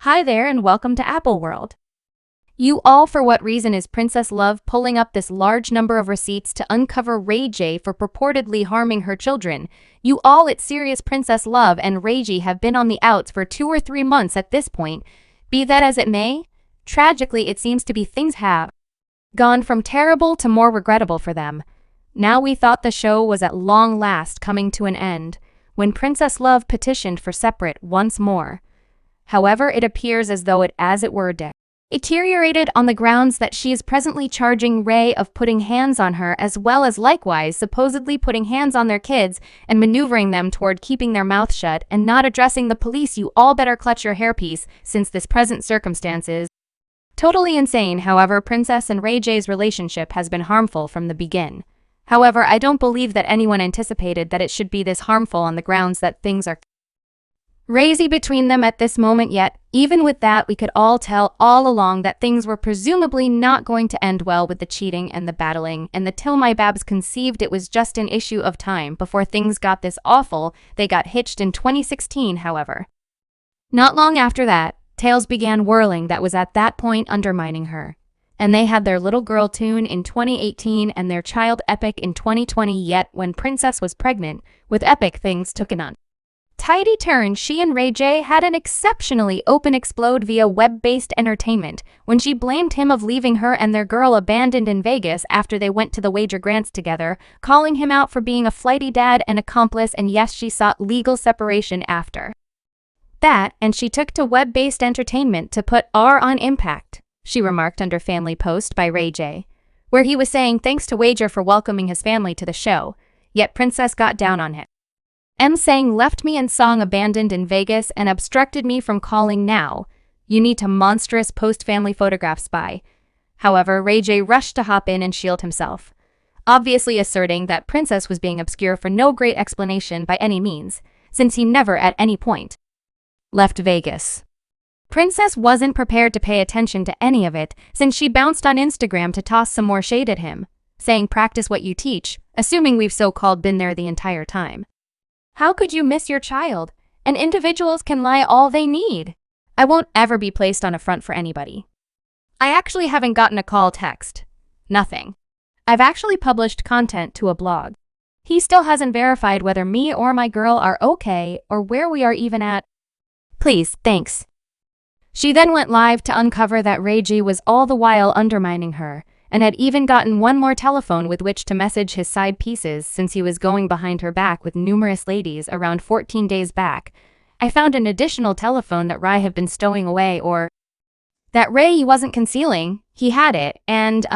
Hi there and welcome to Apple World. You all, for what reason is Princess Love pulling up this large number of receipts to uncover rayj for purportedly harming her children? You all, it's serious. Princess Love and rayj have been on the outs for 2 or 3 months at this point. Be that as it may, tragically it seems to be things have gone from terrible to more regrettable for them. Now we thought the show was at long last coming to an end, when Princess Love petitioned for separate once more. However, it appears as though it, as it were, deteriorated on the grounds that she is presently charging Ray of putting hands on her, as well as likewise supposedly putting hands on their kids and maneuvering them toward keeping their mouth shut and not addressing the police. You all better clutch your hairpiece, since this present circumstance is totally insane. However, Princess and rayj's relationship has been harmful from the begin. However, I don't believe that anyone anticipated that it should be this harmful on the grounds that things are crazy between them at this moment. Yet, even with that, we could all tell all along that things were presumably not going to end well with the cheating and the battling, and the till my babs conceived it was just an issue of time before things got this awful. They got hitched in 2016, however. Not long after that, tales began whirling that was at that point undermining her. And they had their little girl Tune in 2018 and their child Epic in 2020. Yet, when Princess was pregnant with Epic, things took an tidy turn. She and rayj had an exceptionally open explode via web-based entertainment when she blamed him of leaving her and their girl abandoned in Vegas after they went to the wager grants together, calling him out for being a flighty dad and accomplice, and yes, she sought legal separation after that, and she took to web-based entertainment to put R on impact, she remarked under family post by rayj, where he was saying thanks to Wager for welcoming his family to the show, yet Princess got down on him. Saying left me and song abandoned in Vegas and obstructed me from calling now. You need to monstrous post family photographs by. However, rayj rushed to hop in and shield himself, obviously asserting that Princess was being obscure for no great explanation by any means, since he never at any point left Vegas. Princess wasn't prepared to pay attention to any of it, since she bounced on Instagram to toss some more shade at him, saying practice what you teach, assuming we've so-called been there the entire time. How could you miss your child? And individuals can lie all they need. I won't ever be placed on a front for anybody. I actually haven't gotten a call, text. Nothing. I've actually published content to a blog. He still hasn't verified whether me or my girl are okay or where we are even at. Please, thanks. She then went live to uncover that rayj was all the while undermining her, and had even gotten one more telephone with which to message his side pieces since he was going behind her back with numerous ladies around 14 days back. I found an additional telephone that Rai had been stowing away, or that Ray wasn't concealing. He had it, and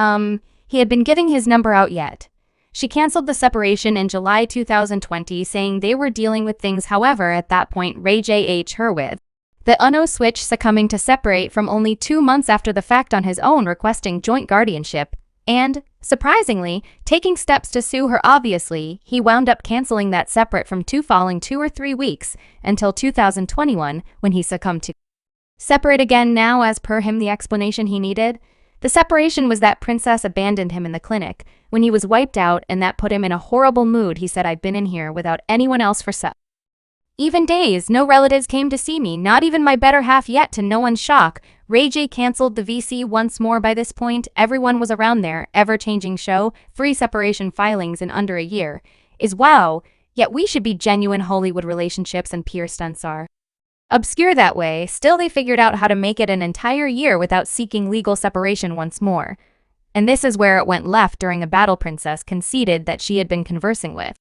he had been giving his number out yet. She canceled the separation in July 2020, saying they were dealing with things. However, at that point, rayj her with the UNO switch, succumbing to separate from only 2 months after the fact on his own, requesting joint guardianship, and, surprisingly, taking steps to sue her. Obviously, he wound up canceling that separate from 2 following 2 or 3 weeks, until 2021, when he succumbed to separate again. Now, as per him, the explanation he needed, the separation was that Princess abandoned him in the clinic when he was wiped out, and that put him in a horrible mood. He said, I've been in here without anyone else for even days. No relatives came to see me, not even my better half. Yet, to no one's shock, rayj canceled the VC once more. By this point, everyone was around their ever-changing show. 3 separation filings in under a year is wow, yet we should be genuine. Hollywood relationships and pure stunts are obscure that way. Still, they figured out how to make it an entire year without seeking legal separation once more. And this is where it went left during the battle. Princess conceded that she had been conversing with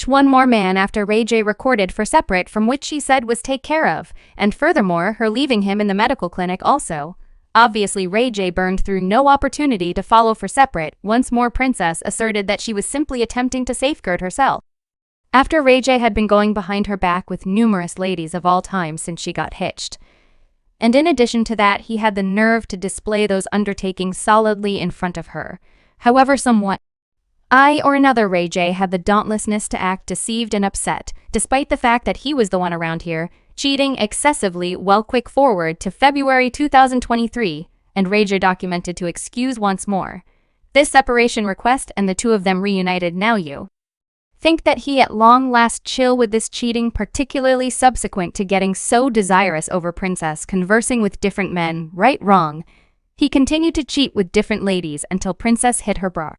one more man after rayj recorded for separate, from which she said was take care of, and furthermore, her leaving him in the medical clinic also. Obviously, rayj burned through no opportunity to follow for separate. Once more, Princess asserted that she was simply attempting to safeguard herself, after rayj had been going behind her back with numerous ladies of all time since she got hitched. And in addition to that, he had the nerve to display those undertakings solidly in front of her. However, somewhat I or another rayj had the dauntlessness to act deceived and upset, despite the fact that he was the one around here, cheating excessively. Well, quick forward to February 2023, and rayj documented to excuse once more this separation request, and the 2 of them reunited. Now you Think that he at long last chill with this cheating, particularly subsequent to getting so desirous over Princess conversing with different men, right wrong. He continued to cheat with different ladies until Princess hit her bra.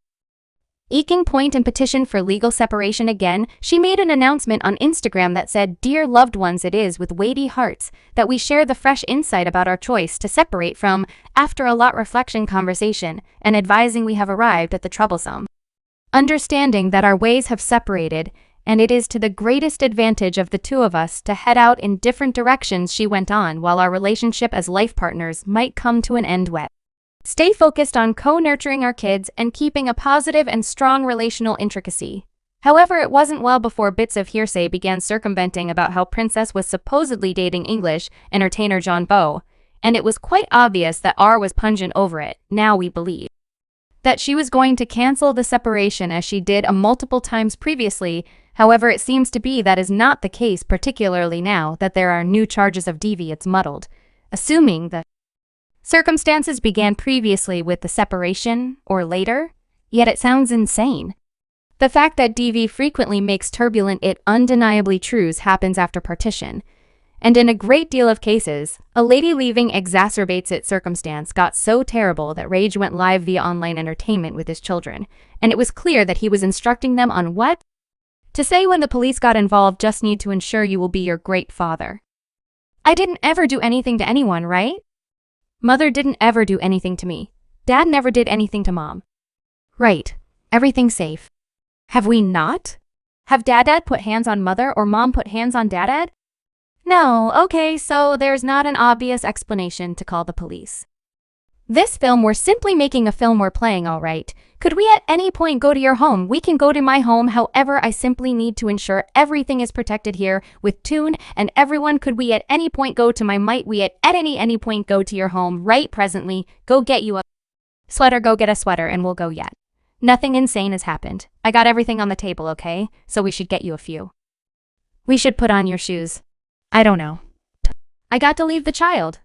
Aching point and petition for legal separation again, she made an announcement on Instagram that said, "Dear loved ones, it is with weighty hearts that we share the fresh insight about our choice to separate from, after a lot reflection conversation, and advising we have arrived at the troublesome understanding that our ways have separated, and it is to the greatest advantage of the two of us to head out in different directions," she went on, while our relationship as life partners might come to an end wet. Stay focused on co-nurturing our kids and keeping a positive and strong relational intricacy. However, it wasn't well before bits of hearsay began circumventing about how Princess was supposedly dating English entertainer John Beau, and it was quite obvious that R was pungent over it. Now we believe that she was going to cancel the separation as she did multiple times previously. However, it seems to be that is not the case, particularly now that there are new charges of DV. It's muddled, assuming the circumstances began previously with the separation or later, yet it sounds insane. The fact that DV frequently makes turbulent it undeniably trues happens after partition. And in a great deal of cases, a lady leaving exacerbates it. Circumstance got so terrible that Rayj went live via online entertainment with his children, and it was clear that he was instructing them on what to say when the police got involved. Just need to ensure you will be your great father. I didn't ever do anything to anyone, right? Mother didn't ever do anything to me. Dad never did anything to Mom. Right. Everything's safe. Have we not? Have Dad put hands on Mother or Mom put hands on Dad? No, okay, so there's not an obvious explanation to call the police. This film, we're simply making a film we're playing, all right. Could we at any point go to your home? We can go to my home, however, I simply need to ensure everything is protected here with Tune and everyone. Could we at any point go to my might we at any point go to your home right presently? Go get you a sweater, go get a sweater and we'll go yet. Nothing insane has happened. I got everything on the table, okay? So we should get you a few. We should put on your shoes. I don't know. I got to leave the child.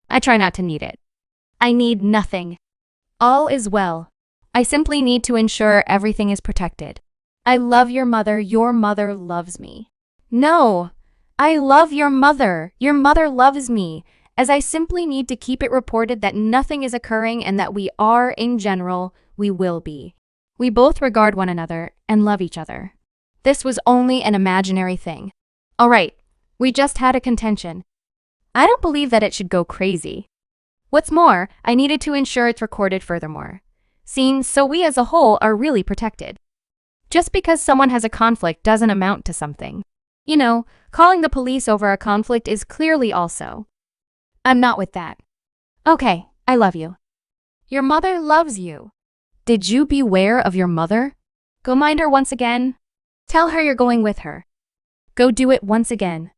I try not to need it. I need nothing. All is well. I simply need to ensure everything is protected. I love your mother. Your mother loves me. No, I love your mother. Your mother loves me. As I simply need to keep it reported that nothing is occurring and that we are, in general, we will be. We both regard one another and love each other. This was only an imaginary thing. All right. We just had a contention. I don't believe that it should go crazy. What's more, I needed to ensure it's recorded furthermore. Seen, so we as a whole are really protected. Just because someone has a conflict doesn't amount to something. You know, calling the police over a conflict is clearly also. I'm not with that. Okay, I love you. Your mother loves you. Did you beware of your mother? Go mind her once again. Tell her you're going with her. Go do it once again.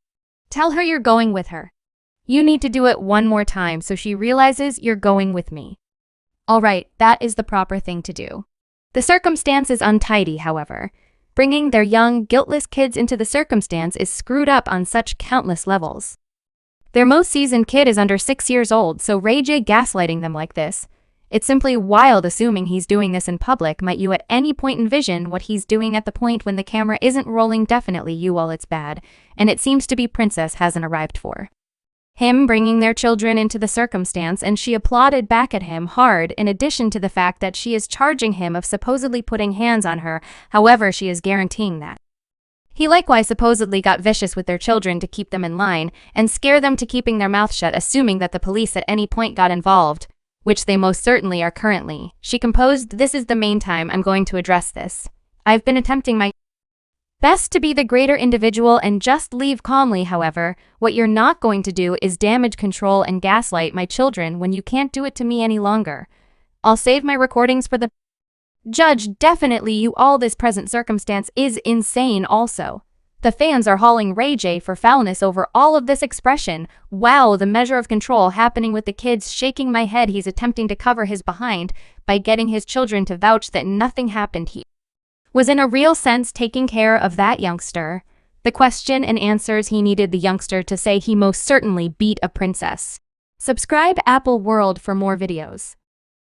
Tell her you're going with her. You need to do it one more time so she realizes you're going with me. All right, that is the proper thing to do. The circumstance is untidy, however. Bringing their young, guiltless kids into the circumstance is screwed up on such countless levels. Their most seasoned kid is under 6 years old, so rayj gaslighting them like this. It's simply wild assuming he's doing this in public. Might you at any point envision what he's doing at the point when the camera isn't rolling? Definitely you all, it's bad, and it seems to be Princess hasn't arrived for him bringing their children into the circumstance, and she applauded back at him hard, in addition to the fact that she is charging him of supposedly putting hands on her. However, she is guaranteeing that he likewise supposedly got vicious with their children to keep them in line and scare them to keeping their mouth shut, assuming that the police at any point got involved, which they most certainly are currently. She composed, "This is the main time I'm going to address this. I've been attempting my best to be the greater individual and just leave calmly. However, what you're not going to do is damage, control, and gaslight my children when you can't do it to me any longer. I'll save my recordings for the judge." Definitely you all, this present circumstance is insane also. The fans are hauling rayj for foulness over all of this expression. Wow, the measure of control happening with the kids. Shaking my head. He's attempting to cover his behind by getting his children to vouch that nothing happened. He was in a real sense taking care of that youngster. The question and answers he needed the youngster to say he most certainly beat a princess. Subscribe Apple World for more videos.